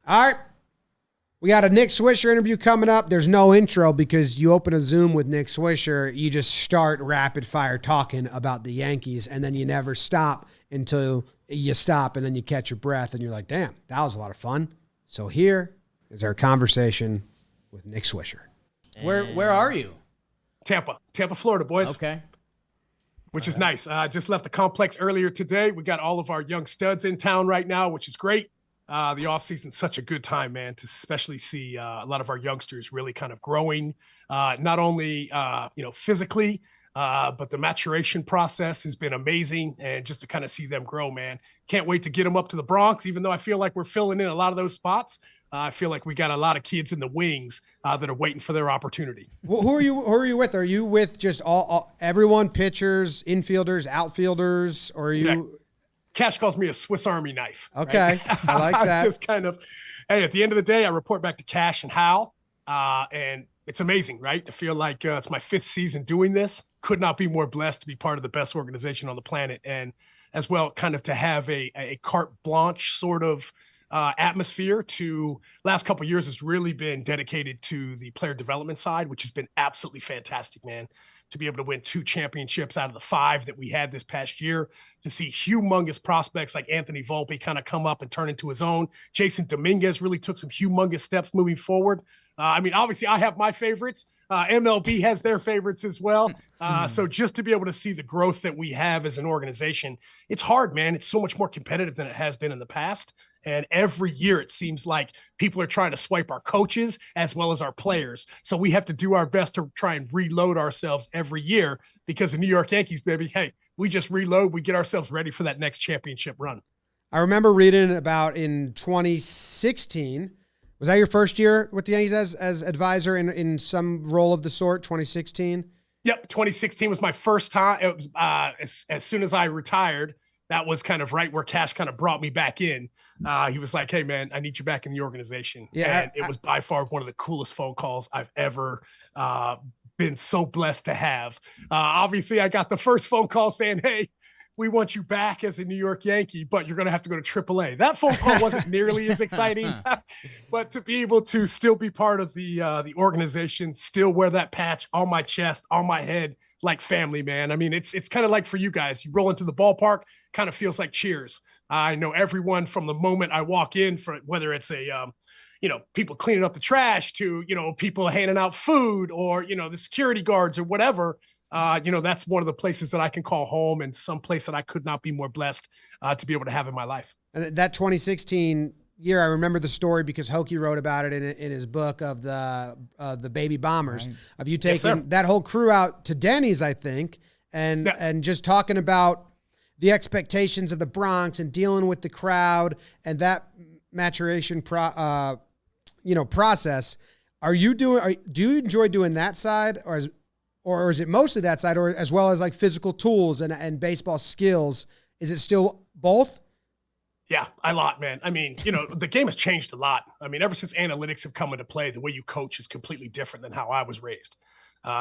All right. We got a Nick Swisher interview coming up. There's no intro because you open a Zoom with Nick Swisher, you just start rapid fire talking about the Yankees, and then you never stop until you stop, and then you catch your breath, and you're like, damn, that was a lot of fun. So here is our conversation with Nick Swisher. Where are you? Tampa, Florida, boys. Okay. Which is nice. I just left the complex earlier today. We got all of our young studs in town right now, which is great. The offseason's such a good time, man, to especially see a lot of our youngsters really kind of growing, not only, physically, but the maturation process has been amazing. And just to kind of see them grow, man, can't wait to get them up to the Bronx, even though I feel like we're filling in a lot of those spots. I feel like we got a lot of kids in the wings that are waiting for their opportunity. Well, who are you with? Are you with just everyone, pitchers, infielders, outfielders, or are you? Yeah. Cash calls me a Swiss Army knife. Okay, right? I like that. Just kind of, hey, at the end of the day, I report back to Cash and Hal, and it's amazing, right? I feel like it's my 5th season doing this. Could not be more blessed to be part of the best organization on the planet, and as well, kind of to have a carte blanche sort of atmosphere. To last couple of years has really been dedicated to the player development side, which has been absolutely fantastic, man. To be able to win 2 championships out of the 5 that we had this past year, to see humongous prospects like Anthony Volpe kind of come up and turn into his own. Jason Dominguez really took some humongous steps moving forward. Obviously I have my favorites. MLB has their favorites as well. So just to be able to see the growth that we have as an organization, it's hard, man. It's so much more competitive than it has been in the past. And every year it seems like people are trying to swipe our coaches as well as our players. So we have to do our best to try and reload ourselves every year, because the New York Yankees, baby, hey, we just reload. We get ourselves ready for that next championship run. I remember reading about in 2016. Was that your first year with the Yankees as advisor in some role of the sort, 2016? Yep, 2016 was my first time. It was as soon as I retired, that was kind of right where Cash kind of brought me back in. He was like, hey, man, I need you back in the organization. Yeah, and it was by far one of the coolest phone calls I've ever been so blessed to have. Obviously, I got the first phone call saying, hey, we want you back as a New York Yankee, but you're going to have to go to AAA. That phone call wasn't nearly as exciting, but to be able to still be part of the organization, still wear that patch on my chest, on my head, like family, man. I mean, it's kind of like for you guys, you roll into the ballpark, kind of feels like Cheers. I know everyone from the moment I walk in, for whether it's people cleaning up the trash to, people handing out food, or, the security guards or whatever. That's one of the places that I can call home, and some place that I could not be more blessed to be able to have in my life. And that 2016 year, I remember the story because Hokie wrote about it in his book of the baby bombers, right, of you taking that whole crew out to Denny's, I think, and just talking about the expectations of the Bronx and dealing with the crowd and that maturation process. Do you enjoy doing that side, or is it mostly that side, or as well as like physical tools and baseball skills? Is it still both? Yeah, a lot, man. I mean, the game has changed a lot. I mean, ever since analytics have come into play, the way you coach is completely different than how I was raised.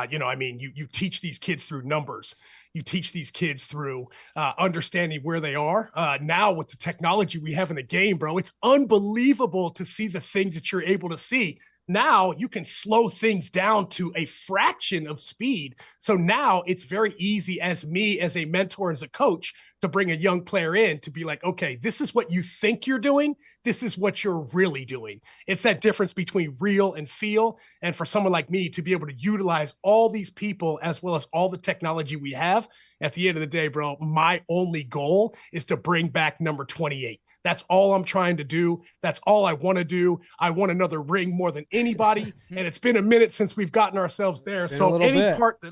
You teach these kids through numbers. You teach these kids through understanding where they are. Now with the technology we have in the game, bro, it's unbelievable to see the things that you're able to see. Now you can slow things down to a fraction of speed. So now it's very easy as me, as a mentor, as a coach, to bring a young player in to be like, okay, this is what you think you're doing. This is what you're really doing. It's that difference between real and feel. And for someone like me to be able to utilize all these people as well as all the technology we have, at the end of the day, bro, my only goal is to bring back number 28. That's all I'm trying to do. That's all I want to do. I want another ring more than anybody. And it's been a minute since we've gotten ourselves there. So any part that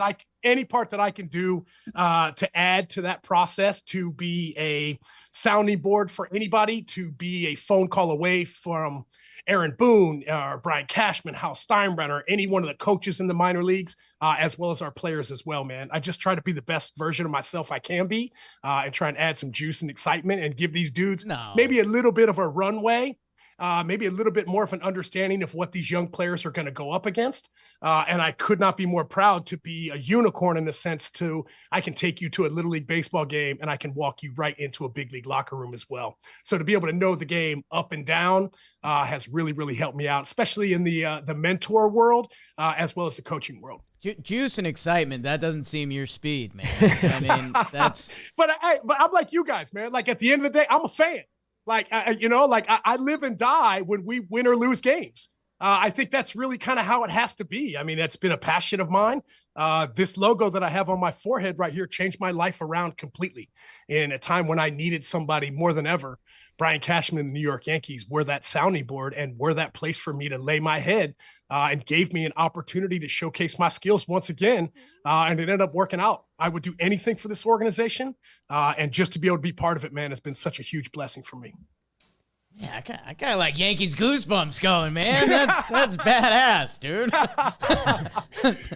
I can do to add to that process, to be a sounding board for anybody, to be a phone call away from Aaron Boone or Brian Cashman, Hal Steinbrenner, any one of the coaches in the minor leagues, as well as our players as well, man. I just try to be the best version of myself I can be, and try and add some juice and excitement and give these dudes maybe a little bit of a runway maybe a little bit more of an understanding of what these young players are going to go up against. And I could not be more proud to be a unicorn in the sense to I can take you to a Little League baseball game and I can walk you right into a big league locker room as well. So to be able to know the game up and down has really, really helped me out, especially in the mentor world as well as the coaching world. Juice and excitement, that doesn't seem your speed, man. I mean, that's... but I'm like you guys, man. Like at the end of the day, I'm a fan. Like, I live and die when we win or lose games. I think that's really kind of how it has to be. I mean, that's been a passion of mine. This logo that I have on my forehead right here changed my life around completely in a time when I needed somebody more than ever. Brian Cashman and the New York Yankees were that sounding board and were that place for me to lay my head and gave me an opportunity to showcase my skills once again. And it ended up working out. I would do anything for this organization. And just to be able to be part of it, man, has been such a huge blessing for me. Yeah, I got like Yankees goosebumps going, man. That's badass, dude.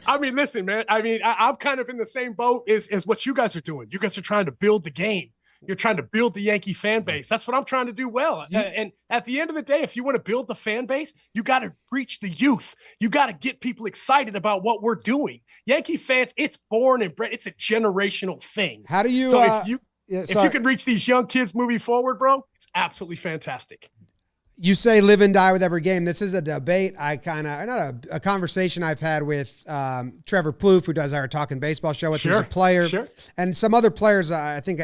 I mean, listen, man. I mean, I'm kind of in the same boat as what you guys are doing. You guys are trying to build the game. You're trying to build the Yankee fan base. That's what I'm trying to do well. And at the end of the day, if you want to build the fan base, you got to reach the youth. You got to get people excited about what we're doing. Yankee fans, it's born and bred. It's a generational thing. How do you? So if you can reach these young kids moving forward, bro, it's absolutely fantastic. You say live and die with every game. This is a debate a conversation I've had with Trevor Plouffe, who does our Talkin Baseball show with. There's a player and some other players. I think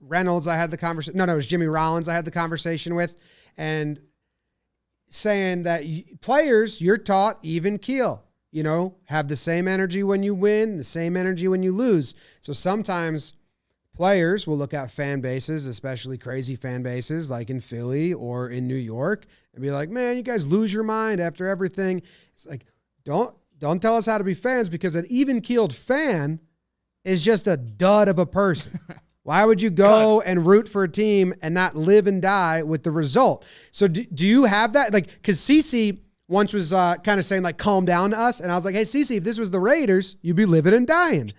Reynolds, I had the conversation. No, it was Jimmy Rollins I had the conversation with, and saying that players, you're taught even keel. You know, have the same energy when you win, the same energy when you lose. So sometimes players will look at fan bases, especially crazy fan bases like in Philly or in New York, and be like, man, you guys lose your mind after everything. It's like, don't tell us how to be fans, because an even-keeled fan is just a dud of a person. Why would you go and root for a team and not live and die with the result? So do you have that? Like, because CeCe once was kind of saying, like, calm down to us. And I was like, hey, CeCe, if this was the Raiders, you'd be living and dying.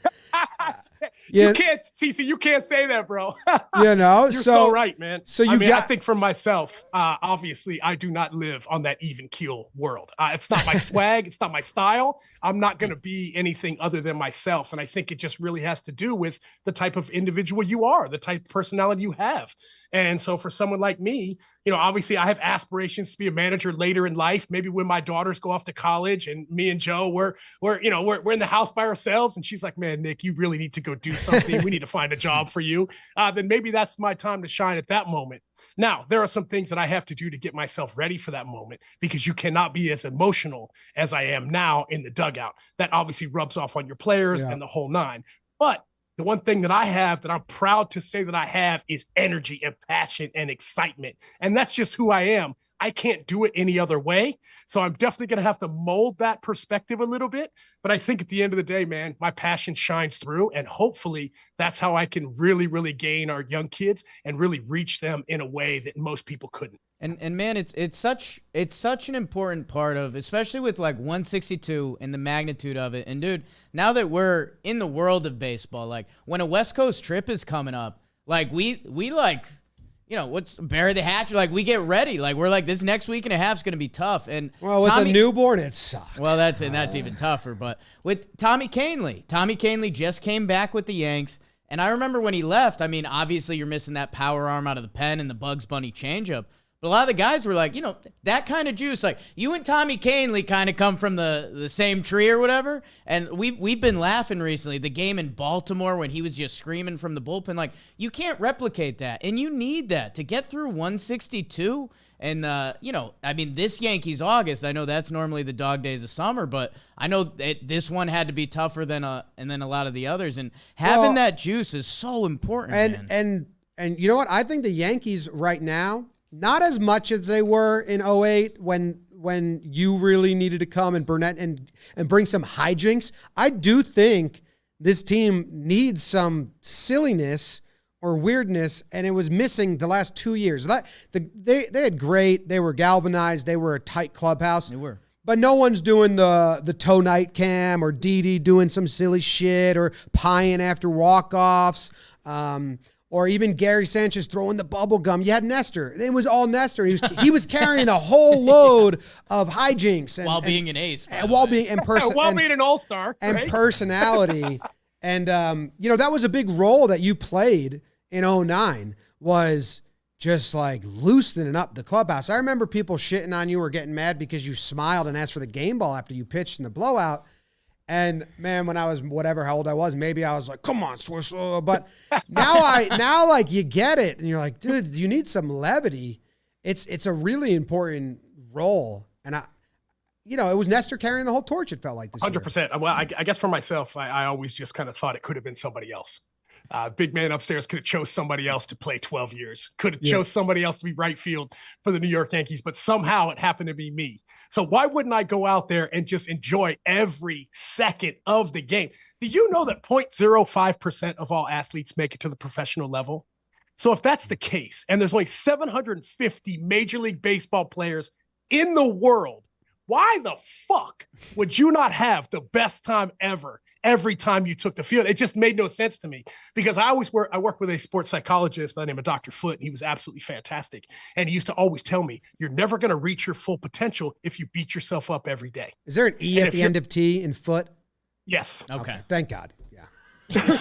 You can't, CeCe, you can't say that, bro. You're so right, man. So I think for myself, obviously, I do not live on that even keel world. It's not my swag. It's not my style. I'm not going to be anything other than myself. And I think it just really has to do with the type of individual you are, the type of personality you have. And so for someone like me, you know, obviously I have aspirations to be a manager later in life, maybe when my daughters go off to college and me and Joe, we're in the house by ourselves. And she's like, man, Nick, you really need to go do something. We need to find a job for you. Then maybe that's my time to shine at that moment. Now, there are some things that I have to do to get myself ready for that moment, because you cannot be as emotional as I am now in the dugout. That obviously rubs off on your players and the whole nine. But the one thing that I have that I'm proud to say that I have is energy and passion and excitement. And that's just who I am. I can't do it any other way. So I'm definitely going to have to mold that perspective a little bit. But I think at the end of the day, man, my passion shines through. And hopefully that's how I can really, really gain our young kids and really reach them in a way that most people couldn't. And man, it's such an important part of, especially with like 162 and the magnitude of it. And dude, now that we're in the world of baseball, like when a West Coast trip is coming up, like we like, you know, what's bury the hatchet? Like we get ready. Like we're like, this next week and a half is going to be tough. And with a newborn, it sucks. Well, that's even tougher. But with Tommy Kahnle just came back with the Yanks. And I remember when he left, I mean, obviously you're missing that power arm out of the pen and the Bugs Bunny changeup. But a lot of the guys were like, you know, that kind of juice, like you and Tommy Kahnle kind of come from the same tree or whatever. And we've been laughing recently. The game in Baltimore when he was just screaming from the bullpen, like you can't replicate that. And you need that to get through 162. And, you know, I mean, this Yankees August, I know that's normally the dog days of summer, but I know this one had to be tougher than a lot of the others. And having that juice is so important. And you know what? I think the Yankees right now, not as much as they were in 08 when you really needed to come and Burnett and bring some hijinks. I do think this team needs some silliness or weirdness, and it was missing the last 2 years. They had great. They were galvanized. They were a tight clubhouse. They were. But no one's doing the toe night cam or Didi doing some silly shit or pieing after walk-offs. or even Gary Sanchez throwing the bubble gum. You had Nestor. It was all Nestor. He was carrying the whole load of hijinks while being an ace, while being an all-star and personality. And that was a big role that you played in 2009, was just like loosening up the clubhouse. I remember people shitting on you or getting mad because you smiled and asked for the game ball after you pitched in the blowout. And man, when I was how old I was, maybe I was like, come on, Swisher. But now like you get it. And you're like, dude, you need some levity. It's a really important role. And it was Nestor carrying the whole torch. It felt like this 100%. Well, I guess for myself, I always just kind of thought it could have been somebody else. Big man upstairs could have chose somebody else to play 12 years, could have chose somebody else to be right field for the New York Yankees, but somehow it happened to be me. So why wouldn't I go out there and just enjoy every second of the game? Do you know that 0.05% of all athletes make it to the professional level? So if that's the case, and there's only 750 Major League Baseball players in the world, why the fuck would you not have the best time ever every time you took the field? It just made no sense to me, because I work with a sports psychologist by the name of Dr. Foote, and he was absolutely fantastic. And he used to always tell me, you're never going to reach your full potential if you beat yourself up every day. Is there an E at the end of T in Foot? Yes. Okay. Thank God. Yeah.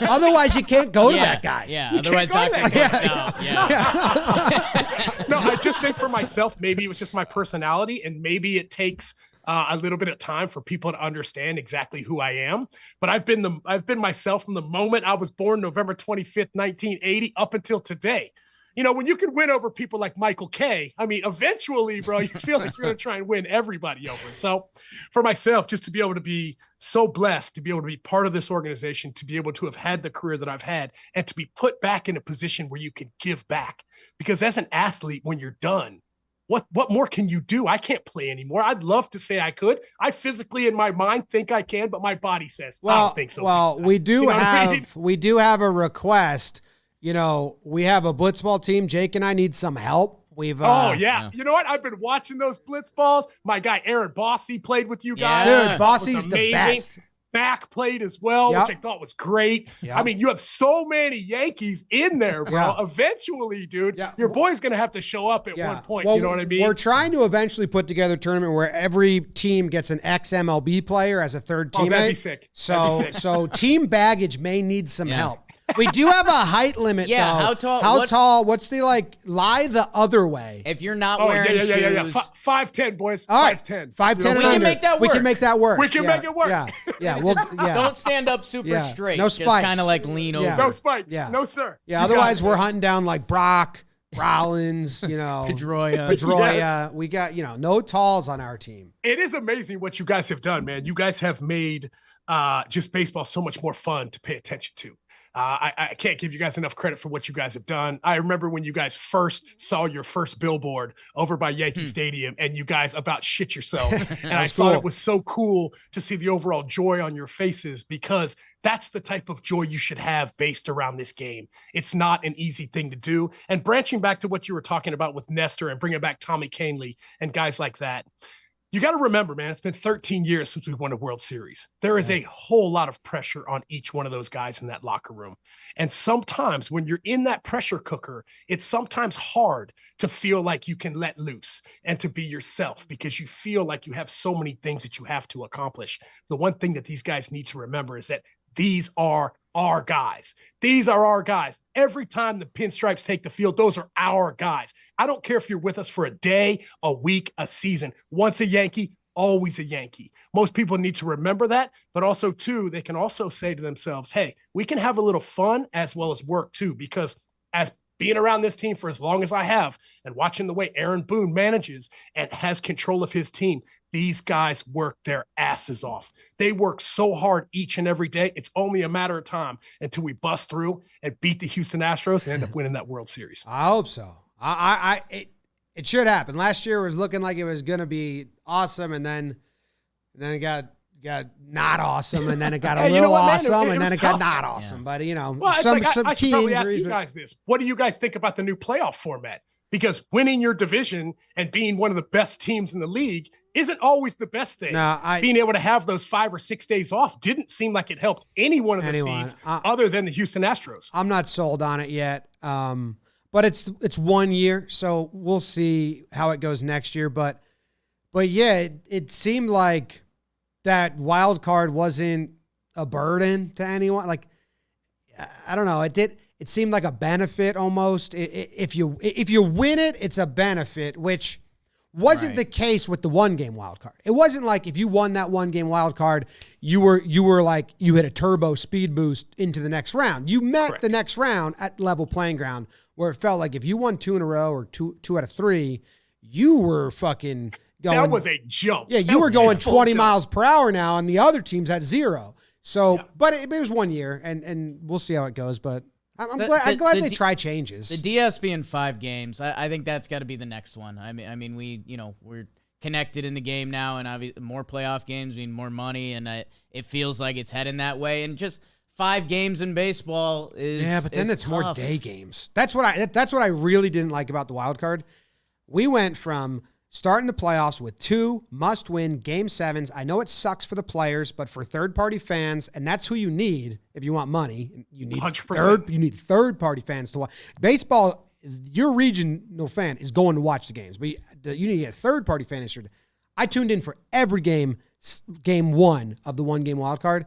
Otherwise, you can't go to that guy. Yeah. Otherwise, Dr. Foot's out. Yeah. No, I just think for myself, maybe it was just my personality, and maybe it takes a little bit of time for people to understand exactly who I am. But I've been myself from the moment I was born, November 25th, 1980, up until today. When you can win over people like Michael Kay, I mean, eventually, bro, you feel like you're going to try and win everybody over. So for myself, just to be able to be so blessed, to be able to be part of this organization, to be able to have had the career that I've had, and to be put back in a position where you can give back. Because as an athlete, when you're done, what more can you do? I can't play anymore. I'd love to say I could. I physically in my mind think I can, but my body says, I don't think so. Well, we do have a request. We have a blitzball team. Jake and I need some help. Yeah. You know what? I've been watching those blitz balls. My guy Aaron Bossy played with you guys. Yeah. Dude, Bossy's the best. Mac played as well, which I thought was great. Yep. I mean, you have so many Yankees in there, bro. Yeah. Eventually, dude, your boy's going to have to show up at one point. Well, you know what I mean? We're trying to eventually put together a tournament where every team gets an ex-MLB player as a third teammate. That'd be sick. So team baggage may need some help. We do have a height limit, though. How tall? How tall? What's the, lie the other way? If you're not wearing shoes. 5'10", boys. All right. 5'10". 5'10". We can make that work. We can make that work. We can make it work. Yeah. Don't stand up super straight. No spikes. Just kind of like lean over. No spikes. Yeah. No, sir. Yeah, otherwise we're hunting down like Brock, Rollins, Pedroia. Yes. We got, no talls on our team. It is amazing what you guys have done, man. You guys have made just baseball so much more fun to pay attention to. I can't give you guys enough credit for what you guys have done. I remember when you guys first saw your first billboard over by Yankee Stadium, and you guys about shit yourselves. And I thought it was so cool to see the overall joy on your faces, because that's the type of joy you should have based around this game. It's not an easy thing to do. And branching back to what you were talking about with Nestor and bringing back Tommy Kahnle and guys like that, you got to remember, man, it's been 13 years since we won a World Series. There is a whole lot of pressure on each one of those guys in that locker room. And sometimes when you're in that pressure cooker, it's sometimes hard to feel like you can let loose and to be yourself, because you feel like you have so many things that you have to accomplish. The one thing that these guys need to remember is that these are our guys. These are our guys. Every time the pinstripes take the field, those are our guys. I don't care if you're with us for a day, a week, a season. Once a Yankee, always a Yankee. Most people need to remember that, but also, too, they can also say to themselves, hey, we can have a little fun as well as work, too, because as being around this team for as long as I have and watching the way Aaron Boone manages and has control of his team, these guys work their asses off. They work so hard each and every day. It's only a matter of time until we bust through and beat the Houston Astros and end up winning that World Series. I hope so. It should happen. Last year was looking like it was going to be awesome, and then it got not awesome, and then it got a little awesome, and then it got not awesome. But some I key should probably ask injuries. you guys this: what do you guys think about the new playoff format? Because winning your division and being one of the best teams in the league isn't always the best thing. Being able to have those 5 or 6 days off didn't seem like it helped any one of the seeds other than the Houston Astros. I'm not sold on it yet. But it's 1 year, so we'll see how it goes next year. But yeah, it seemed like that wild card wasn't a burden to anyone. Like, I don't know. It seemed like a benefit almost. If you win it, it's a benefit, which wasn't the case with the 1-game wild card. It wasn't like if you won that 1-game wild card, you were like you hit a turbo speed boost into the next round. You met the next round at level playing ground, where it felt like if you won 2 in a row or two out of 3, you were fucking going. That was a jump. Yeah, you were going 20 miles per hour now, and the other team's at 0. So, but it was 1 year, and we'll see how it goes. But I'm glad they try changes. The DS being 5 games, I think that's got to be the next one. I mean, we're connected in the game now, and obviously more playoff games mean more money, and it feels like it's heading that way. And just 5 games in baseball is but then it's tough. more day games. That's what I really didn't like about the wild card. We went from starting the playoffs with 2 must-win Game 7s. I know it sucks for the players, but for third-party fans, and that's who you need if you want money. You need 100%. Third-party fans to watch baseball. Your regional fan is going to watch the games, but you need a third-party fan. I tuned in for every game 1 of the 1-game wild card.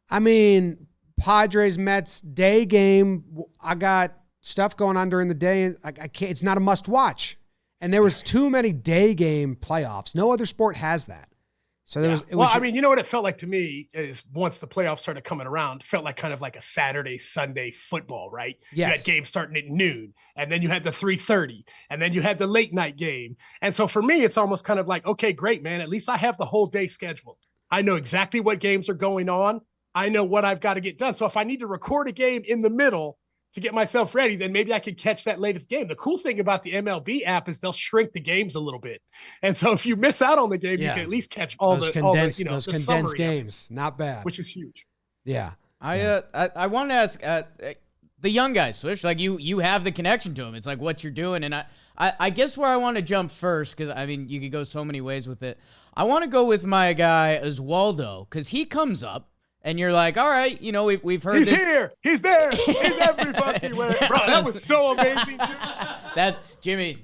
I mean, Padres, Mets, day game. I got stuff going on during the day, and I can't. It's not a must watch. And there was too many day game playoffs. No other sport has that. So there was. I mean, you know what it felt like to me is once the playoffs started coming around, it felt like kind of like a Saturday, Sunday football, right? Yes. You had games starting at noon, and then you had the 3:30, and then you had the late night game. And so for me, it's almost kind of like, okay, great, man. At least I have the whole day scheduled. I know exactly what games are going on. I know what I've got to get done. So if I need to record a game in the middle to get myself ready, then maybe I could catch that late at the game. The cool thing about the MLB app is they'll shrink the games a little bit. And so if you miss out on the game, you can at least catch those condensed games. Not bad. Which is huge. Yeah. I want to ask the young guys, Swish, like you have the connection to them. It's like what you're doing. And I guess where I want to jump first, because I mean, you could go so many ways with it. I want to go with my guy, Oswaldo, because he comes up. And you're like, all right, we've heard He's here. He's there. He's everybody. Bro, that was so amazing, dude. That, Jimmy,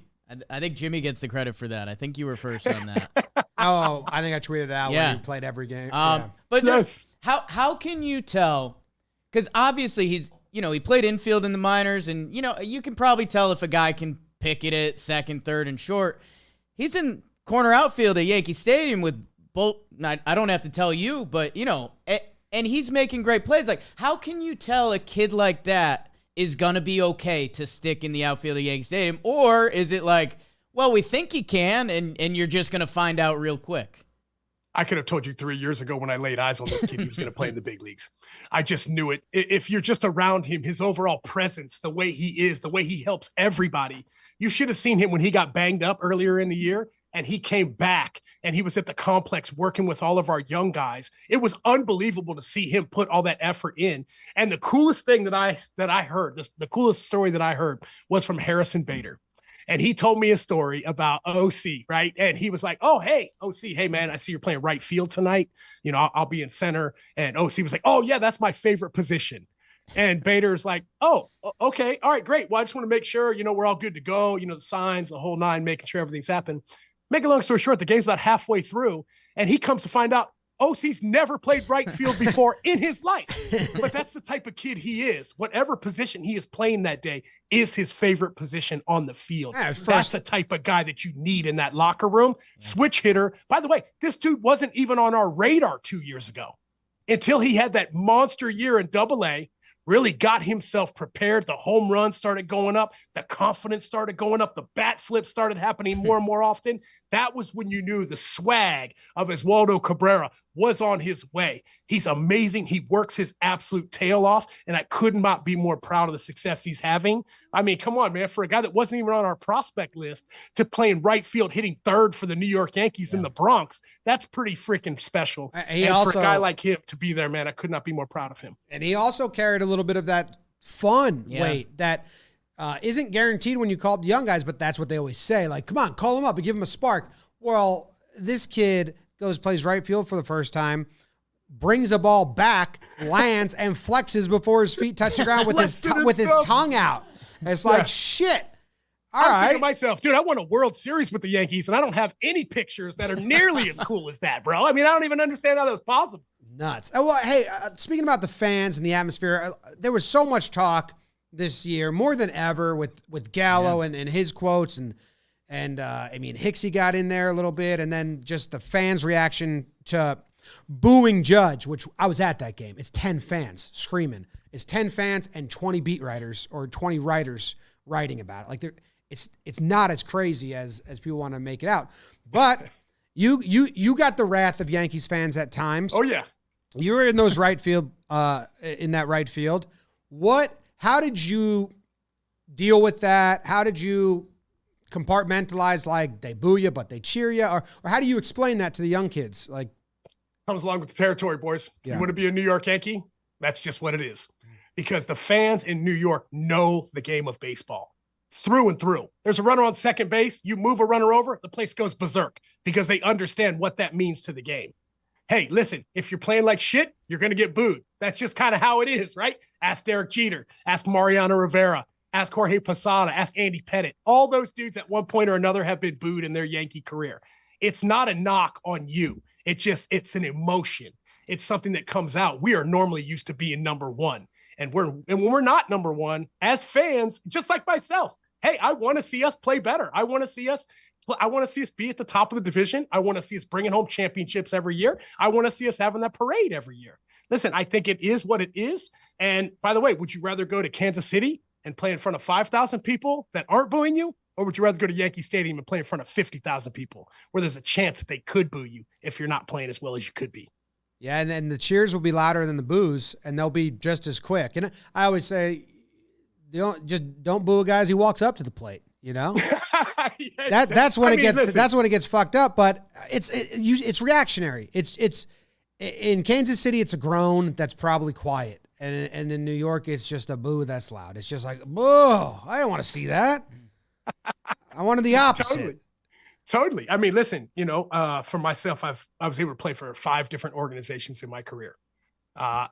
I think Jimmy gets the credit for that. I think you were first on that. I think I tweeted out when he played every game. But yes. How can you tell? Because obviously he's, he played infield in the minors, and, you can probably tell if a guy can pick it at second, third, and short. He's in corner outfield at Yankee Stadium with both. I don't have to tell you, but, and he's making great plays. Like, how can you tell a kid like that is going to be okay to stick in the outfield of Yankee Stadium? Or is it like, well, we think he can, and you're just going to find out real quick? I could have told you 3 years ago when I laid eyes on this kid, he was going to play in the big leagues. I just knew it. If you're just around him, his overall presence, the way he is, the way he helps everybody, you should have seen him when he got banged up earlier in the year. And he came back and he was at the complex working with all of our young guys. It was unbelievable to see him put all that effort in. And the coolest thing that I heard, the coolest story that I heard was from Harrison Bader. And he told me a story about OC, right? And he was like, oh, hey, OC, hey, man, I see you're playing right field tonight. I'll be in center. And OC was like, oh, yeah, that's my favorite position. And Bader's like, oh, okay. All right, great. Well, I just want to make sure, we're all good to go. The signs, the whole 9, making sure everything's happened. Make a long story short, the game's about halfway through, and he comes to find out OC's never played right field before in his life. But that's the type of kid he is. Whatever position he is playing that day is his favorite position on the field. That's the type of guy that you need in that locker room. Switch hitter. By the way, this dude wasn't even on our radar 2 years ago until he had that monster year in Double-A. Really got himself prepared. The home runs started going up. The confidence started going up. The bat flips started happening more and more often. That was when you knew the swag of Oswaldo Cabrera was on his way. He's amazing. He works his absolute tail off, and I could not be more proud of the success he's having. I mean, come on, man. For a guy that wasn't even on our prospect list to play in right field, hitting third for the New York Yankees in the Bronx, that's pretty freaking special. For a guy like him to be there, man, I could not be more proud of him. And he also carried a little bit of that fun weight that isn't guaranteed when you call up the young guys, but that's what they always say. Like, come on, call them up and give them a spark. Well, this kid plays right field for the first time, brings a ball back, lands, and flexes before his feet touch the ground with his tongue out. And it's like, shit. All right. I'm thinking to myself, dude, I won a World Series with the Yankees, and I don't have any pictures that are nearly as cool as that, bro. I mean, I don't even understand how that was possible. Nuts. Oh, well, hey, speaking about the fans and the atmosphere, there was so much talk this year, more than ever, with Gallo and his quotes, and I mean, Hicksy got in there a little bit, and then just the fans' reaction to booing Judge, which I was at that game. It's 10 fans screaming. It's 10 fans and 20 beat writers or 20 writers writing about it. Like, it's not as crazy as people want to make it out. But you got the wrath of Yankees fans at times. Oh yeah. You were in those right field, in that right field. How did you deal with that? How did you compartmentalize, like, they boo you, but they cheer you? Or how do you explain that to the young kids? Like, comes along with the territory, boys. Yeah. You want to be a New York Yankee? That's just what it is. Because the fans in New York know the game of baseball through and through. There's a runner on second base. You move a runner over, the place goes berserk because they understand what that means to the game. Hey, listen, if you're playing like shit, you're going to get booed. That's just kind of how it is, right? Ask Derek Jeter, ask Mariano Rivera, ask Jorge Posada, ask Andy Pettitte. All those dudes at one point or another have been booed in their Yankee career. It's not a knock on you. It's an emotion. It's something that comes out. We are normally used to being number one. And when we're not number one, as fans, just like myself, hey, I want to see us play better. I want to see us be at the top of the division. I want to see us bringing home championships every year. I want to see us having that parade every year. Listen, I think it is what it is. And by the way, would you rather go to Kansas City and play in front of 5,000 people that aren't booing you? Or would you rather go to Yankee Stadium and play in front of 50,000 people where there's a chance that they could boo you if you're not playing as well as you could be? Yeah, and then the cheers will be louder than the boos, and they'll be just as quick. And I always say, don't boo a guy as he walks up to the plate. You know, that's when it gets fucked up. But it's reactionary. It's in Kansas City, it's a groan that's probably quiet, and in New York, it's just a boo that's loud. It's just like, boo! I don't want to see that. I wanted the opposite. Totally. I mean, listen, for myself, I was able to play for 5 different organizations in my career.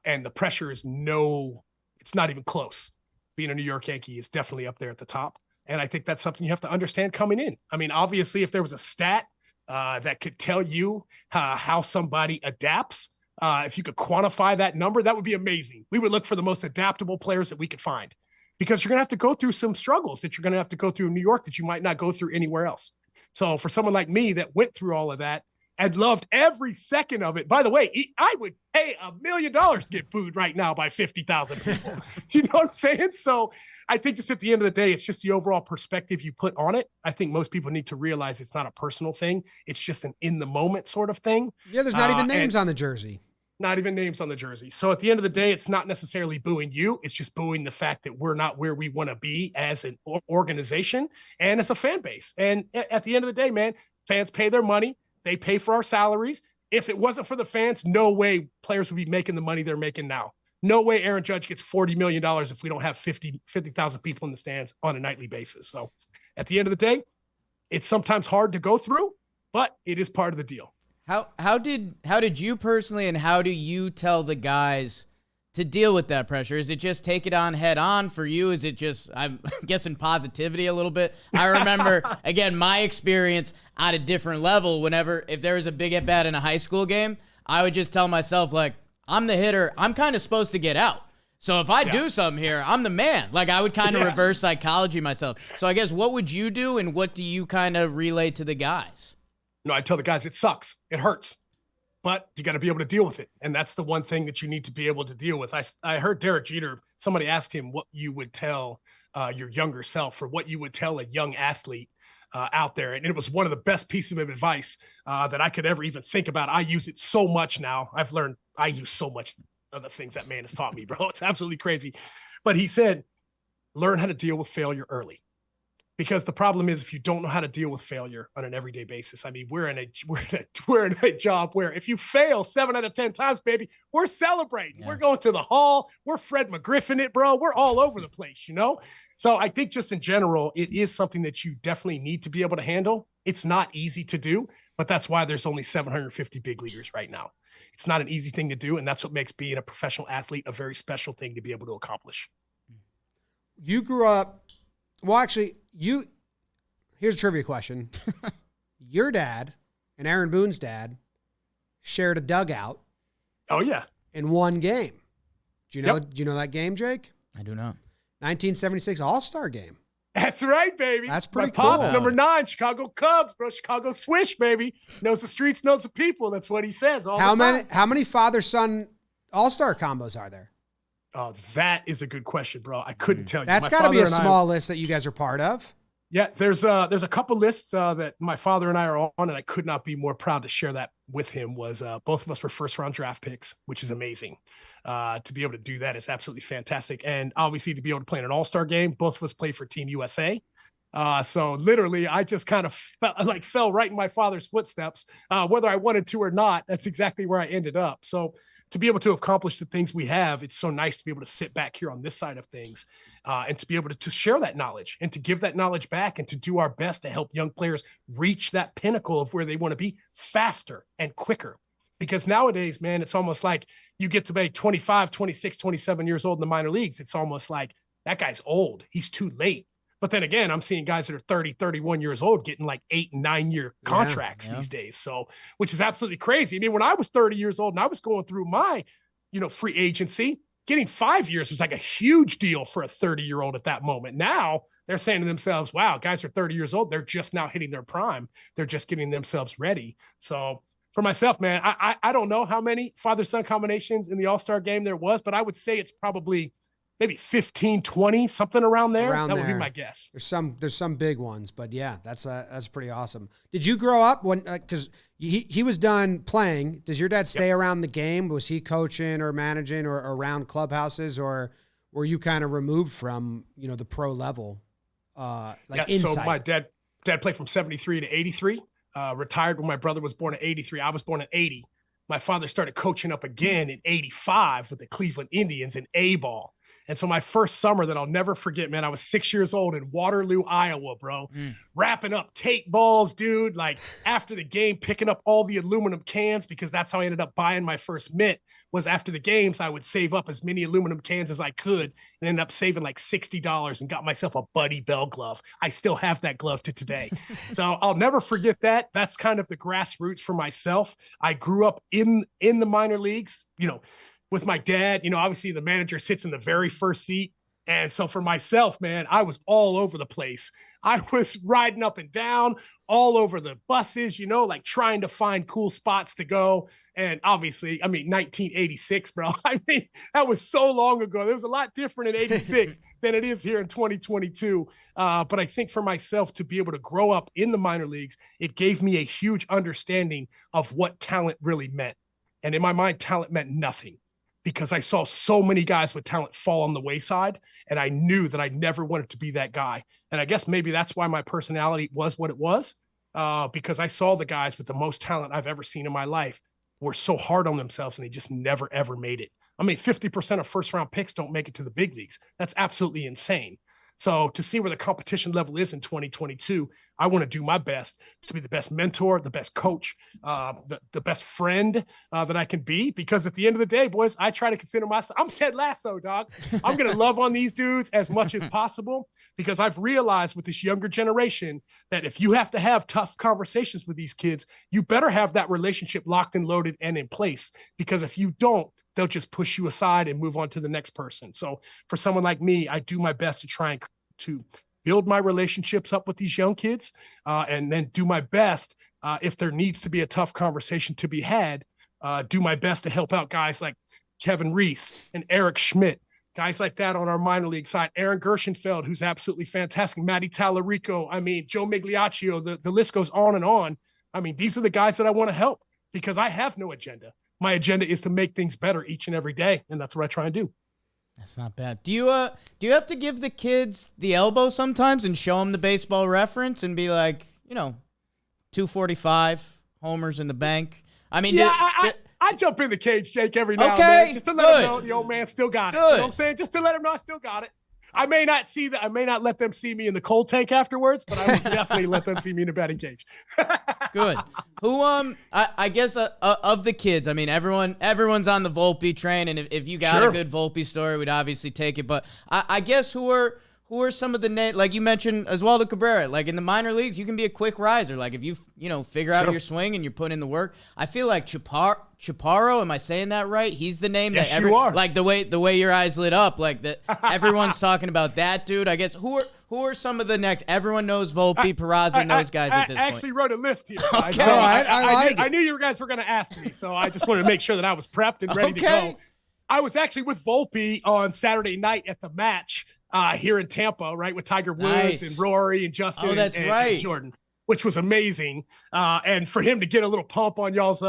And the pressure is it's not even close. Being a New York Yankee is definitely up there at the top. And I think that's something you have to understand coming in. I mean, obviously, if there was a stat that could tell you how somebody adapts, if you could quantify that number, that would be amazing. We would look for the most adaptable players that we could find, because you're going to have to go through some struggles that you're going to have to go through in New York that you might not go through anywhere else. So for someone like me that went through all of that and loved every second of it, by the way, I would pay $1 million to get booed right now by 50,000 people. You know what I'm saying? So I think just at the end of the day, it's just the overall perspective you put on it. I think most people need to realize it's not a personal thing. It's just an in the moment sort of thing. Yeah, there's not even names on the jersey. Not even names on the jersey. So at the end of the day, it's not necessarily booing you. It's just booing the fact that we're not where we want to be as an organization and as a fan base. And at the end of the day, man, fans pay their money. They pay for our salaries. If it wasn't for the fans, no way players would be making the money they're making now. No way Aaron Judge gets $40 million if we don't have 50,000 people in the stands on a nightly basis. So at the end of the day, it's sometimes hard to go through, but it is part of the deal. How did you personally, and how do you tell the guys to deal with that pressure? Is it just take it on head on for you? Is it just, I'm guessing, positivity a little bit? I remember, again, my experience at a different level, if there was a big at bat in a high school game, I would just tell myself, like, I'm the hitter. I'm kind of supposed to get out. So if I do something here, I'm the man. Like, I would kind of reverse psychology myself. So I guess what would you do, and what do you kind of relay to the guys? No, I tell the guys, it sucks. It hurts. But you got to be able to deal with it. And that's the one thing that you need to be able to deal with. I heard Derek Jeter, somebody asked him what you would tell your younger self, or what you would tell a young athlete out there. And it was one of the best pieces of advice that I could ever even think about. I use it so much now. I've learned I use so much of the things that man has taught me, bro. It's absolutely crazy. But he said, learn how to deal with failure early. Because the problem is if you don't know how to deal with failure on an everyday basis. I mean, we're in a job where if you fail 7 out of 10 times, baby, we're celebrating. Yeah. We're going to the hall. We're Fred McGriffin it, bro. We're all over the place, you know? So I think just in general, it is something that you definitely need to be able to handle. It's not easy to do, but that's why there's only 750 big leaguers right now. It's not an easy thing to do, and that's what makes being a professional athlete a very special thing to be able to accomplish. You grew up, well, actually, here's a trivia question. Your dad and Aaron Boone's dad shared a dugout. Oh, yeah. In one game. Do you know that game, Jake? I do not. 1976 All-Star game. That's right, baby. That's pretty cool. My pop's cool. number 9, Chicago Cubs, bro. Chicago Swish, baby. Knows the streets, knows the people. That's what he says all the time. How many father-son All-Star combos are there? Oh, that is a good question, bro. I couldn't tell you. That's got to be a small list that you guys are part of. Yeah, there's a couple lists that my father and I are on, and I could not be more proud to share that with him. Was both of us were first-round draft picks, which is amazing. To be able to do that is absolutely fantastic. And obviously to be able to play in an all-star game, both of us played for Team USA. So literally I just kind of fell right in my father's footsteps, whether I wanted to or not. That's exactly where I ended up. So to be able to accomplish the things we have, it's so nice to be able to sit back here on this side of things and to be able to share that knowledge and to give that knowledge back and to do our best to help young players reach that pinnacle of where they want to be faster and quicker. Because nowadays, man, it's almost like you get to be 25, 26, 27 years old in the minor leagues. It's almost like that guy's old. He's too late. But then again, I'm seeing guys that are 30, 31 years old getting like 8 and 9 year contracts these days. So, which is absolutely crazy. I mean, when I was 30 years old and I was going through my, free agency, getting 5 years was like a huge deal for a 30-year-old at that moment. Now they're saying to themselves, wow, guys are 30 years old. They're just now hitting their prime. They're just getting themselves ready. So for myself, man, I don't know how many father-son combinations in the All-Star game there was, but I would say it's probably maybe 15, 20, something around there. That would be my guess. There's some big ones, but yeah, that's pretty awesome. Did you grow up when, cause he was done playing. Does your dad stay around the game? Was he coaching or managing or around clubhouses, or were you kind of removed from, the pro level? Insight? So my dad played from 73 to 83, retired when my brother was born in 83. I was born in 80. My father started coaching up again in 85 with the Cleveland Indians in A-ball. And so my first summer that I'll never forget, man, I was 6 years old in Waterloo, Iowa, bro, wrapping up tape balls, dude, like after the game, picking up all the aluminum cans, because that's how I ended up buying my first mitt. Was after the games, I would save up as many aluminum cans as I could and ended up saving like $60 and got myself a Buddy Bell glove. I still have that glove to today. So I'll never forget that. That's kind of the grassroots for myself. I grew up in the minor leagues, with my dad. Obviously the manager sits in the very first seat. And so for myself, man, I was all over the place. I was riding up and down all over the buses, like trying to find cool spots to go. And obviously, 1986, bro. That was so long ago. There was a lot different in 86 than it is here in 2022. But I think for myself to be able to grow up in the minor leagues, it gave me a huge understanding of what talent really meant. And in my mind, talent meant nothing, because I saw so many guys with talent fall on the wayside, and I knew that I never wanted to be that guy. And I guess maybe that's why my personality was what it was, because I saw the guys with the most talent I've ever seen in my life were so hard on themselves, and they just never, ever made it. 50% of first-round picks don't make it to the big leagues. That's absolutely insane. So to see where the competition level is in 2022, I want to do my best to be the best mentor, the best coach, the best friend that I can be. Because at the end of the day, boys, I try to consider myself, I'm Ted Lasso, dog. I'm going to love on these dudes as much as possible, because I've realized with this younger generation that if you have to have tough conversations with these kids, you better have that relationship locked and loaded and in place. Because if you don't, they'll just push you aside and move on to the next person. So for someone like me, I do my best to try and to build my relationships up with these young kids, and then do my best, if there needs to be a tough conversation to be had, do my best to help out guys like Kevin Reese and Eric Schmidt, guys like that on our minor league side, Aaron Gershenfeld, who's absolutely fantastic, Matty Tallarico, Joe Migliaccio, the list goes on and on. These are the guys that I want to help, because I have no agenda. My agenda is to make things better each and every day, and that's what I try and do. That's not bad. Do you have to give the kids the elbow sometimes and show them the baseball reference and be like, 245 homers in the bank? I mean, Yeah, I jump in the cage, Jake, every now and then, just to let him know the old man still got it. You know what I'm saying? Just to let him know I still got it. I may not see that. I may not let them see me in the cold tank afterwards, but I will definitely let them see me in the batting cage. Good. Who I guess of the kids, I mean everyone's on the Volpe train, and if you got a good Volpe story, we'd obviously take it. But I guess who are some of the names, like you mentioned Oswaldo Cabrera, like in the minor leagues, you can be a quick riser. Like if you figure out your swing and you're putting in the work. I feel like Chaparro, am I saying that right? He's the name yes, that you are. Like the way your eyes lit up, like that everyone's talking about that dude. I guess who are some of the next? Everyone knows Volpe, Peraza, and those guys at this point. I actually wrote a list here. Okay. So I knew you guys were going to ask me, so I just wanted to make sure that I was prepped and ready to go. I was actually with Volpe on Saturday night at the match here in Tampa, right, with Tiger Woods and Rory and Justin and Jordan, which was amazing. And for him to get a little pump on y'all's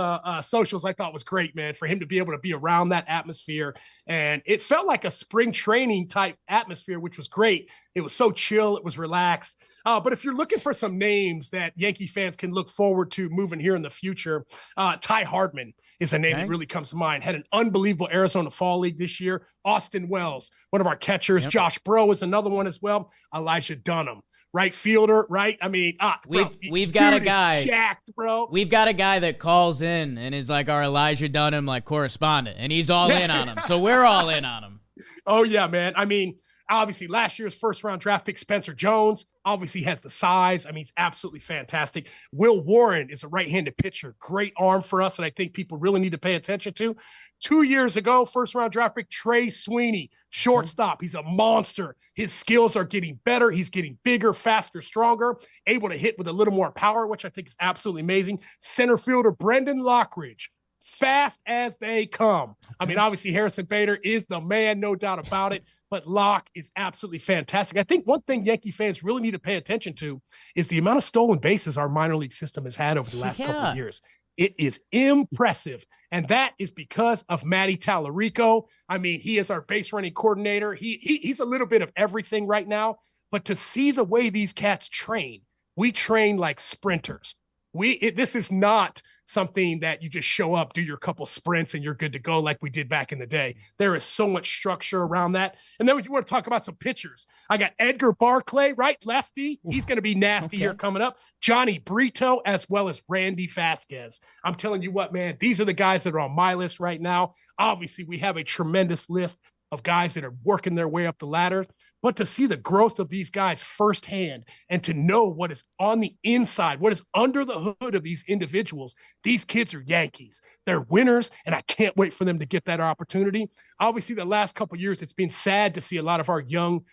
socials, I thought was great, man, for him to be able to be around that atmosphere. And it felt like a spring training type atmosphere, which was great. It was so chill. It was relaxed. But if you're looking for some names that Yankee fans can look forward to moving here in the future, Ty Hardman is a name that really comes to mind. Had an unbelievable Arizona Fall League this year. Austin Wells, one of our catchers. Yep. Josh Bro is another one as well. Elijah Dunham, right fielder, right? I mean, we've got a guy jacked, bro. We've got a guy that calls in and is like our Elijah Dunham like correspondent, and he's all in on him. So we're all in on him. Oh yeah, man. I mean, obviously last year's first round draft pick Spencer Jones obviously has the size. I mean, it's absolutely fantastic. Will Warren is a right-handed pitcher, great arm for us, and I think people really need to pay attention to. 2 years ago, first round draft pick Trey Sweeney, shortstop. He's a monster. His skills are getting better. He's getting bigger, faster, stronger, able to hit with a little more power, which I think is absolutely amazing. Center fielder Brendan Lockridge, fast as they come. I mean, obviously Harrison Bader is the man, no doubt about it, but Locke is absolutely fantastic. I think one thing Yankee fans really need to pay attention to is the amount of stolen bases our minor league system has had over the last couple of years. It is impressive. And that is because of Matty Tallarico. I mean, he is our base running coordinator. He's a little bit of everything right now, but to see the way these cats train, we train like sprinters. This is not something that you just show up, do your couple sprints, and you're good to go like we did back in the day. There is so much structure around that. And then when you want to talk about some pitchers, I got Edgar Barclay, right? Lefty. He's going to be nasty here coming up. Johnny Brito, as well as Randy Vasquez. I'm telling you what, man, these are the guys that are on my list right now. Obviously, we have a tremendous list of guys that are working their way up the ladder. But to see the growth of these guys firsthand and to know what is on the inside, what is under the hood of these individuals, these kids are Yankees. They're winners, and I can't wait for them to get that opportunity. Obviously, the last couple of years, it's been sad to see a lot of our young,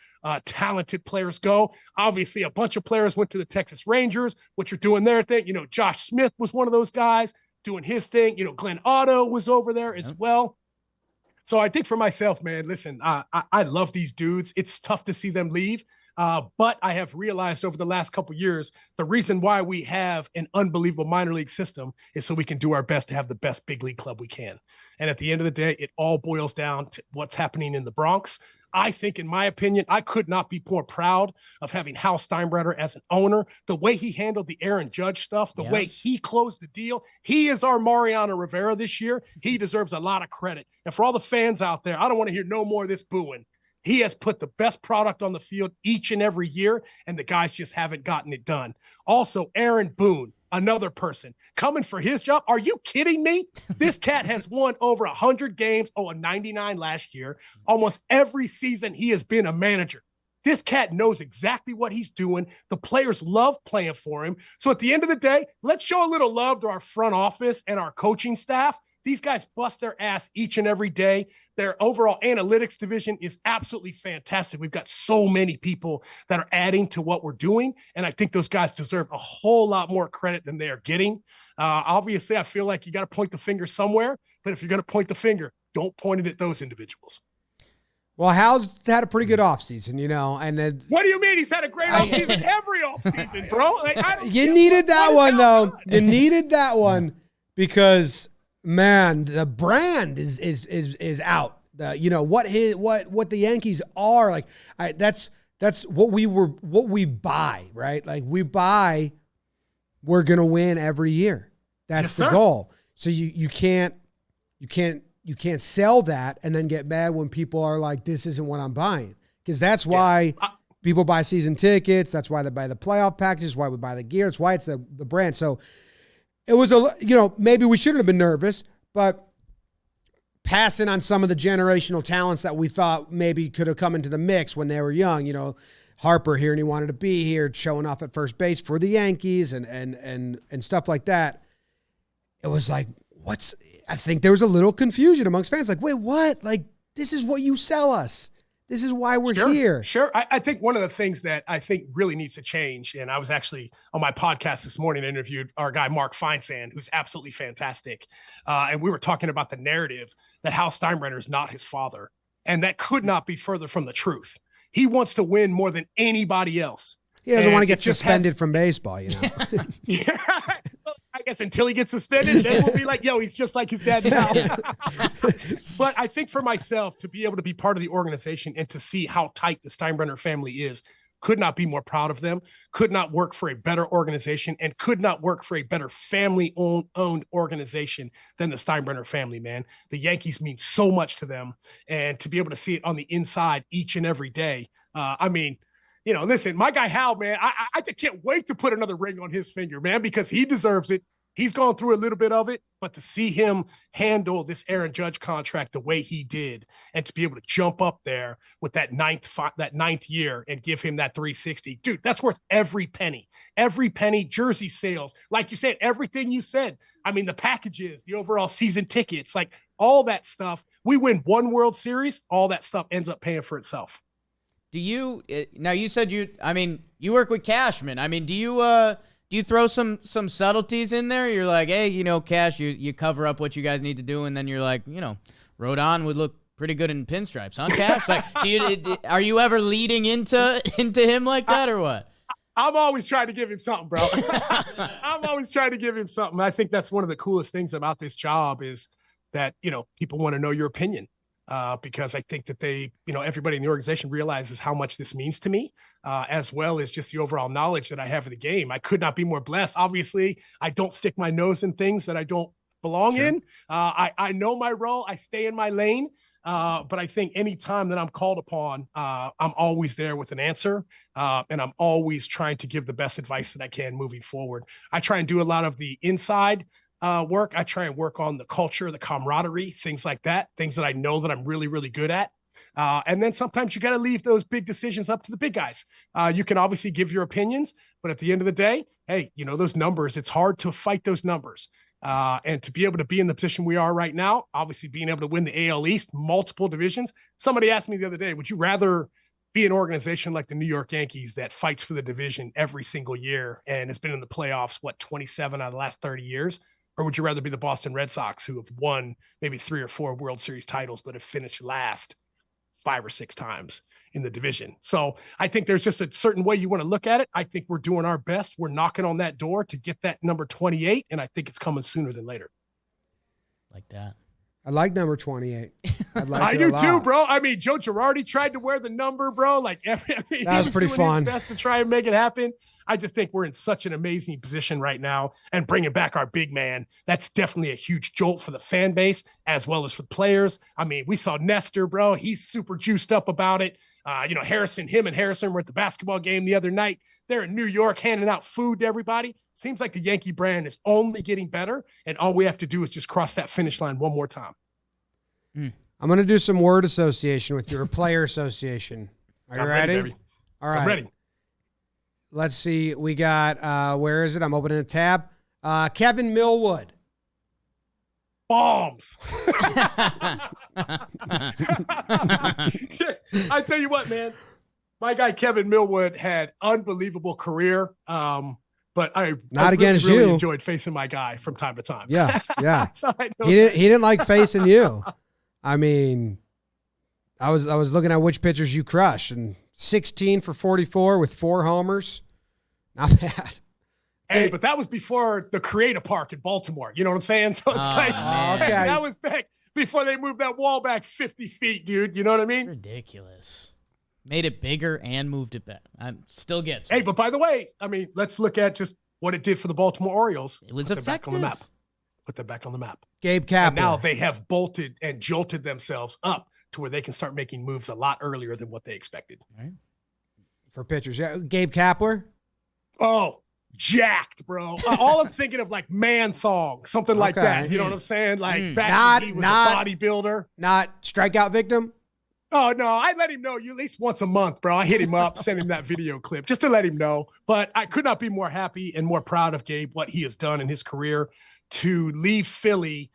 talented players go. Obviously, a bunch of players went to the Texas Rangers, which are doing their thing. You know, Josh Smith was one of those guys doing his thing. You know, Glenn Otto was over there as well. So I think for myself, man, listen, I love these dudes. It's tough to see them leave. But I have realized over the last couple of years, the reason why we have an unbelievable minor league system is so we can do our best to have the best big league club we can. And at the end of the day, it all boils down to what's happening in the Bronx. I think, in my opinion, I could not be more proud of having Hal Steinbrenner as an owner. The way he handled the Aaron Judge stuff, the way he closed the deal. He is our Mariano Rivera this year. He deserves a lot of credit. And for all the fans out there, I don't want to hear no more of this booing. He has put the best product on the field each and every year, and the guys just haven't gotten it done. Also, Aaron Boone, another person coming for his job. Are you kidding me? This cat has won over 100 games, a 99 last year. Almost every season he has been a manager. This cat knows exactly what he's doing. The players love playing for him. So at the end of the day, let's show a little love to our front office and our coaching staff. These guys bust their ass each and every day. Their overall analytics division is absolutely fantastic. We've got so many people that are adding to what we're doing, and I think those guys deserve a whole lot more credit than they are getting. Obviously, I feel like you got to point the finger somewhere, but if you're going to point the finger, don't point it at those individuals. Well, Hal's had a pretty good offseason, you know, and then what do you mean? He's had a great offseason every offseason, bro. Like, you needed that one, though. You needed that one because, man, the brand is out. what the Yankees are like. That's what we buy, right? Like we buy, we're going to win every year. That's the goal. So you can't sell that and then get mad when people are like, this isn't what I'm buying. Because that's why people buy season tickets. That's why they buy the playoff packages, why we buy the gear. It's why it's the brand. So it was maybe we shouldn't have been nervous, but passing on some of the generational talents that we thought maybe could have come into the mix when they were young, Harper here and he wanted to be here, showing off at first base for the Yankees and stuff like that. It was like, I think there was a little confusion amongst fans. Like, wait, what? Like, this is what you sell us. This is why we're here. Sure. I think one of the things that I think really needs to change, and I was actually on my podcast this morning, interviewed our guy, Mark Feinsand, who's absolutely fantastic. And we were talking about the narrative that Hal Steinbrenner is not his father. And that could not be further from the truth. He wants to win more than anybody else. He doesn't want to get suspended from baseball, Yeah. I guess until he gets suspended, then we'll be like, yo, he's just like his dad now. But I think for myself, to be able to be part of the organization and to see how tight the Steinbrenner family is, could not be more proud of them, could not work for a better organization, and could not work for a better family-owned organization than the Steinbrenner family, man. The Yankees mean so much to them, and to be able to see it on the inside each and every day, listen, my guy Hal, man, I just can't wait to put another ring on his finger, man, because he deserves it. He's gone through a little bit of it, but to see him handle this Aaron Judge contract the way he did, and to be able to jump up there with that ninth year and give him that 360, dude, that's worth every penny, jersey sales. Like you said, everything you said. I mean, the packages, the overall season tickets, like all that stuff. We win one World Series, all that stuff ends up paying for itself. Now you said you work with Cashman. I mean, do you throw some subtleties in there? You're like, hey, Cash, you cover up what you guys need to do. And then you're like, Rodon would look pretty good in pinstripes, huh, Cash? Like, are you ever leading into him like that or what? I'm always trying to give him something, bro. I'm always trying to give him something. I think that's one of the coolest things about this job is that, people want to know your opinion. Because I think that everybody in the organization realizes how much this means to me, as well as just the overall knowledge that I have of the game. I could not be more blessed. Obviously, I don't stick my nose in things that I don't belong in. I know my role. I stay in my lane. But I think any time that I'm called upon, I'm always there with an answer. And I'm always trying to give the best advice that I can moving forward. I try and do a lot of the inside work. I try and work on the culture, the camaraderie, things like that, things that I know that I'm really, really good at. And then sometimes you got to leave those big decisions up to the big guys. You can obviously give your opinions, but at the end of the day, hey, those numbers, it's hard to fight those numbers. And to be able to be in the position we are right now, obviously being able to win the AL East, multiple divisions. Somebody asked me the other day, would you rather be an organization like the New York Yankees that fights for the division every single year and has been in the playoffs, 27 out of the last 30 years? Or would you rather be the Boston Red Sox, who have won maybe 3 or 4 World Series titles, but have finished last 5 or 6 times in the division? So I think there's just a certain way you want to look at it. I think we're doing our best. We're knocking on that door to get that number 28, and I think it's coming sooner than later. Like that. I like number 28. I do too, bro. I mean, Joe Girardi tried to wear the number, bro. That was pretty fun. His best to try and make it happen. I just think we're in such an amazing position right now, and bringing back our big man, that's definitely a huge jolt for the fan base as well as for players. I mean, we saw Nestor, bro. He's super juiced up about it. Him and Harrison were at the basketball game the other night. They're in New York handing out food to everybody. Seems like the Yankee brand is only getting better, and all we have to do is just cross that finish line one more time. I'm going to do some word association with your player association. Are you ready? Baby. All right. I'm ready. Let's see. We got, where is it? I'm opening a tab. Kevin Millwood. Bombs. I tell you what, man, my guy Kevin Millwood had unbelievable career. But I really enjoyed facing my guy from time to time. Yeah. So he didn't like facing you. I mean, I was looking at which pitchers you crushed, and 16 for 44 with 4 homers. Not bad. Hey, but that was before the Creative Park in Baltimore. You know what I'm saying? So it's okay. that was back before they moved that wall back 50 feet, dude. You know what I mean? Ridiculous. Made it bigger and moved it back. Still gets Hey, me. but by the way, I mean, let's look at just what it did for the Baltimore Orioles. It was Put them back on the effective. map. Put them back on the map. Gabe And Kapler. now they have bolted and jolted themselves up to where they can start making moves a lot earlier than what they expected. Right. For pitchers. Yeah. Gabe Kapler. Oh, jacked, bro. All I'm thinking of like man thong, something like Okay. that. You know what I'm saying? Like back Not- when he was not- a bodybuilder. Not strikeout victim. Oh, no, I let him know you at least once a month, bro. I hit him up, send him that video clip just to let him know. But I could not be more happy and more proud of Gabe, what he has done in his career to leave Philly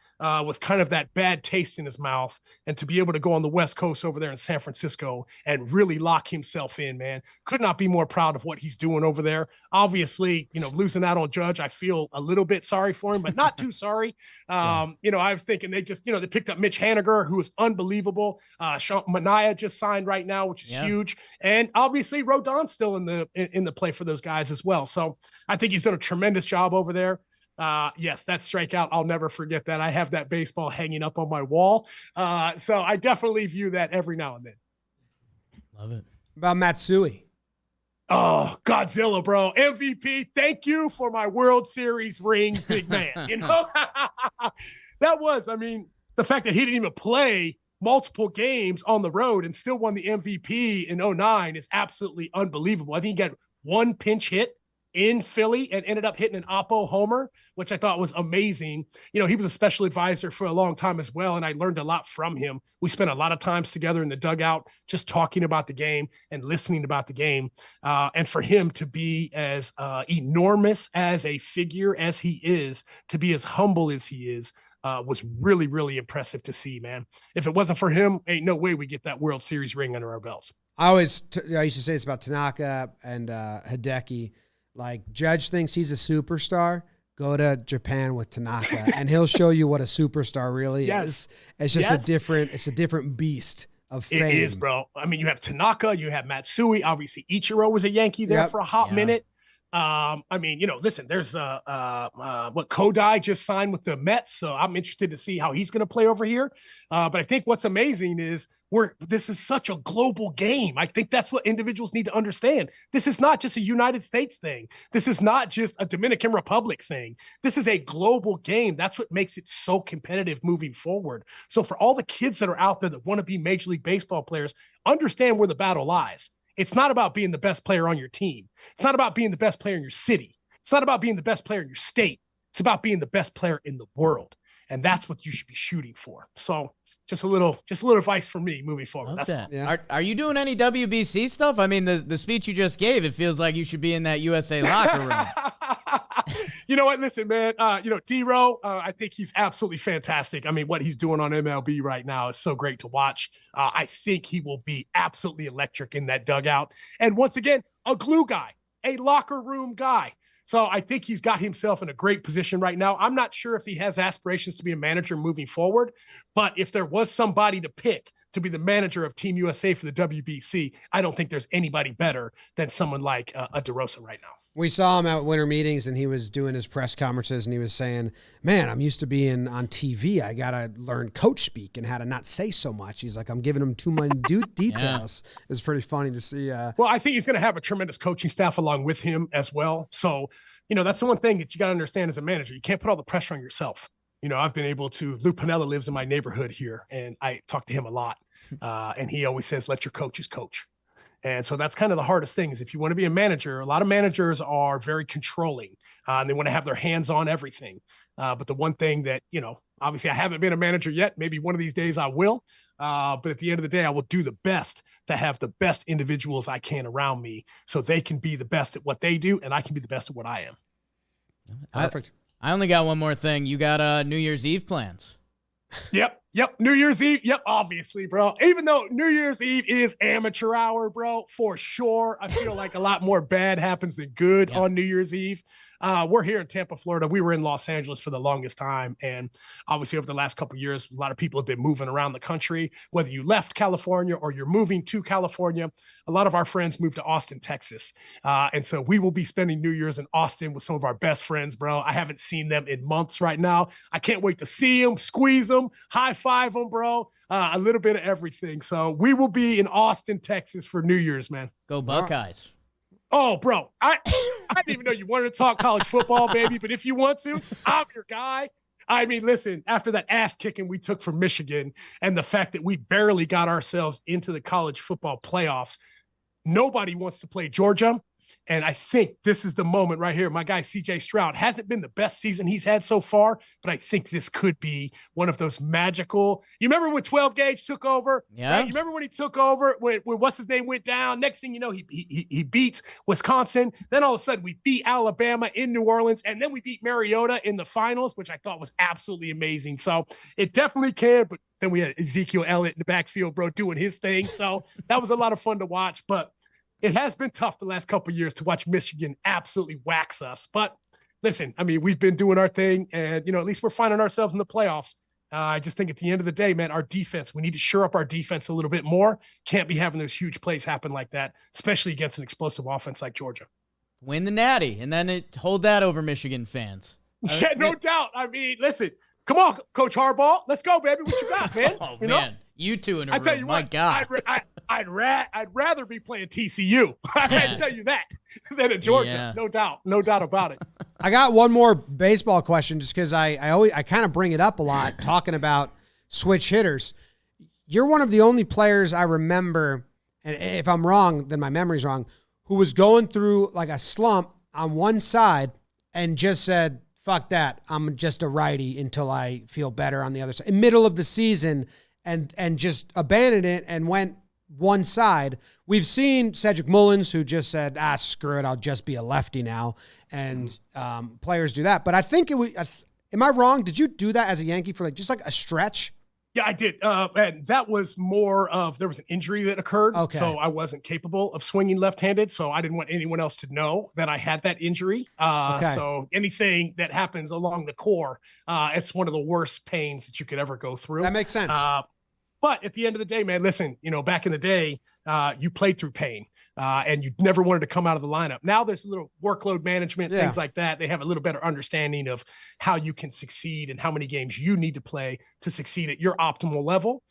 with kind of that bad taste in his mouth and to be able to go on the West Coast over there in San Francisco and really lock himself in, man. Could not be more proud of what he's doing over there. Obviously, you know, losing out on Judge, I feel a little bit sorry for him, but not too sorry. You know, I was thinking they just, you know, they picked up Mitch Haniger, who was unbelievable. Sean Manaea just signed right now, which is huge. And obviously Rodon's still in the play for those guys as well. So I think he's done a tremendous job over there. Yes, that strikeout, I'll never forget that. I have that baseball hanging up on my wall. So I definitely view that every now and then. Love it. About Matsui. Oh, Godzilla, bro. MVP. Thank you for my World Series ring, big man. You know, that was, I mean, the fact that he didn't even play multiple games on the road and still won the MVP in 09 is absolutely unbelievable. I think he got one pinch hit in Philly and ended up hitting an Oppo homer, which I thought was amazing. You know, he was a special advisor for a long time as well, and I learned a lot from him. We spent a lot of times together in the dugout just talking about the game and listening about the game. And for him to be as enormous as a figure as he is, to be as humble as he is, was really, really impressive to see, man. If it wasn't for him, ain't no way we get that World Series ring under our belts. I used to say this about Tanaka and Hideki. Like, Judge thinks he's a superstar. Go to Japan with Tanaka, and he'll show you what a superstar really is. It's just a different beast of fame. It is, bro. I mean, you have Tanaka, you have Matsui. Obviously, Ichiro was a Yankee there for a hot minute. I mean, you know, listen, there's what Kodai just signed with the Mets, so I'm interested to see how he's going to play over here. But I think what's amazing is this is such a global game. I think that's what individuals need to understand. This is not just a United States thing. This is not just a Dominican Republic thing. This is a global game. That's what makes it so competitive moving forward. So for all the kids that are out there that want to be Major League Baseball players, understand where the battle lies. It's not about being the best player on your team. It's not about being the best player in your city. It's not about being the best player in your state. It's about being the best player in the world. And that's what you should be shooting for. So just a little advice for me moving forward. Love That's that. Yeah. Are you doing any WBC stuff? I mean, the speech you just gave, it feels like you should be in that USA locker room. You know what? Listen, man, you know, D-Row, I think he's absolutely fantastic. I mean, what he's doing on MLB right now is so great to watch. I think he will be absolutely electric in that dugout. And once again, a glue guy, a locker room guy. So I think he's got himself in a great position right now. I'm not sure if he has aspirations to be a manager moving forward, but if there was somebody to pick to be the manager of Team USA for the WBC, I don't think there's anybody better than someone like a DeRosa right now. We saw him at winter meetings, and he was doing his press conferences, and he was saying, man, I'm used to being on TV. I got to learn coach speak and how to not say so much. He's like, I'm giving him too many details. Yeah. It was pretty funny to see. Well, I think he's going to have a tremendous coaching staff along with him as well. So, you know, that's the one thing that you got to understand as a manager. You can't put all the pressure on yourself. You know, I've been able to, Lou Piniella lives in my neighborhood here, and I talk to him a lot. And he always says, let your coaches coach. And so that's kind of the hardest thing is if you want to be a manager, a lot of managers are very controlling and they want to have their hands on everything. But the one thing that, you know, obviously I haven't been a manager yet. Maybe one of these days I will. But at the end of the day, I will do the best to have the best individuals I can around me so they can be the best at what they do and I can be the best at what I am. Perfect. I only got one more thing. You got New Year's Eve plans. Yep. New Year's Eve. Yep. Obviously, bro. Even though New Year's Eve is amateur hour, bro, for sure. I feel like a lot more bad happens than good on New Year's Eve. We're here in Tampa, Florida. We were in Los Angeles for the longest time. And obviously over the last couple of years, a lot of people have been moving around the country, whether you left California or you're moving to California. A lot of our friends moved to Austin, Texas. And so we will be spending New Year's in Austin with some of our best friends, bro. I haven't seen them in months right now. I can't wait to see them, squeeze them, high five them, bro. A little bit of everything. So we will be in Austin, Texas for New Year's, man. Go Buckeyes. Oh, bro, I didn't even know you wanted to talk college football, baby. But if you want to, I'm your guy. I mean, listen, after that ass kicking we took from Michigan and the fact that we barely got ourselves into the college football playoffs, nobody wants to play Georgia. And I think this is the moment right here. My guy, CJ Stroud, hasn't been the best season he's had so far, but I think this could be one of those magical. You remember when 12 Gauge took over? Yeah. Right? You remember when he took over, when what's his name went down? Next thing you know, he beats Wisconsin. Then all of a sudden we beat Alabama in New Orleans, and then we beat Mariota in the finals, which I thought was absolutely amazing. So it definitely can, but then we had Ezekiel Elliott in the backfield, bro, doing his thing. So that was a lot of fun to watch, but it has been tough the last couple of years to watch Michigan absolutely wax us. But listen, I mean, we've been doing our thing, and, at least we're finding ourselves in the playoffs. I just think at the end of the day, man, our defense, we need to shore up our defense a little bit more. Can't be having those huge plays happen like that, especially against an explosive offense like Georgia. Win the Natty, and then hold that over Michigan fans. Yeah, no doubt. I mean, listen, come on, Coach Harbaugh. Let's go, baby. What you got, man? Oh, man. You two in a room. Tell you My what, God. I'd rather be playing TCU. I can tell you that than in Georgia. Yeah. No doubt about it. I got one more baseball question just because I kind of bring it up a lot talking about switch hitters. You're one of the only players I remember, and if I'm wrong, then my memory's wrong, who was going through like a slump on one side and just said, fuck that, I'm just a righty until I feel better on the other side. In middle of the season, and just abandoned it and went one side. We've seen Cedric Mullins, who just said, screw it, I'll just be a lefty now. And players do that. But I think am I wrong? Did you do that as a Yankee for just like a stretch? Yeah, I did. And that was more of, there was an injury that occurred. Okay. So I wasn't capable of swinging left-handed. So I didn't want anyone else to know that I had that injury. Okay. So anything that happens along the core, it's one of the worst pains that you could ever go through. That makes sense. But at the end of the day, man, listen, back in the day, you played through pain and you never wanted to come out of the lineup. Now there's a little workload management, things like that. They have a little better understanding of how you can succeed and how many games you need to play to succeed at your optimal level.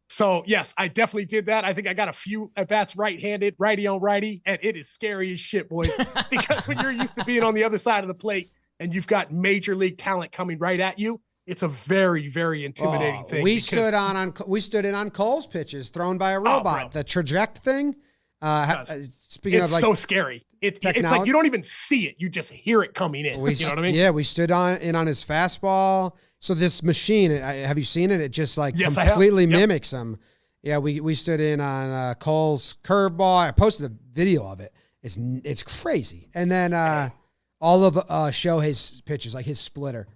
So yes, I definitely did that. I think I got a few at-bats right-handed, righty on righty, and it is scary as shit, boys, because when you're used to being on the other side of the plate and you've got major league talent coming right at you, it's a very, very intimidating thing. We stood in on Cole's pitches thrown by a robot. The traject thing. Speaking it's of so scary. It's like you don't even see it; you just hear it coming in. You know what I mean? Yeah, we stood in on his fastball. So this machine, have you seen it? It just completely mimics him. Yeah, we stood in on Cole's curveball. I posted a video of it. It's crazy. And then all of Shohei's pitches, like his splitter.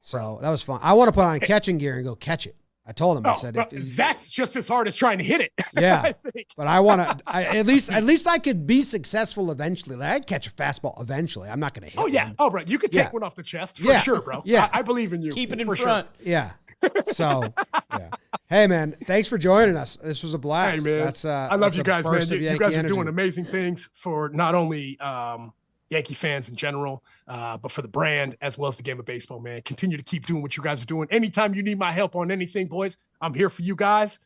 So that was fun. I want to put on catching gear and go catch it. I told him. I said, "That's just as hard as trying to hit it." Yeah, I think. But I want to. At least I could be successful eventually. Like, I'd catch a fastball eventually. I'm not going to hit. Oh yeah. one. Oh, bro, you could take one off the chest for sure, bro. Yeah, I believe in you. Keep it in for front. Sure. Yeah. So, yeah. Hey, man, thanks for joining us. This was a blast. Hey, man. I love you guys, man. You guys are energy. doing amazing things for not only Yankee fans in general, but for the brand as well as the game of baseball, man. Continue to keep doing what you guys are doing. Anytime you need my help on anything, boys, I'm here for you guys.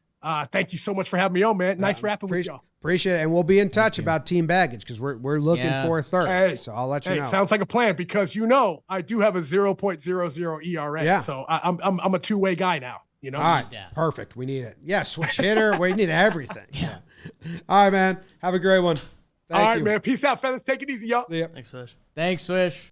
Thank you so much for having me on, man. Nice rapping with y'all. Appreciate it. And we'll be in touch about team baggage because we're looking for a third. Hey, so I'll let you know. Sounds like a plan because I do have a 0.00 ERA. Yeah. So I'm a two-way guy now. All right. Yeah. Perfect. We need it. Yeah. Switch hitter. We need everything. Yeah. All right, man. Have a great one. Thank you. Man. Peace out, fellas. Take it easy, y'all. See ya. Thanks, Swish.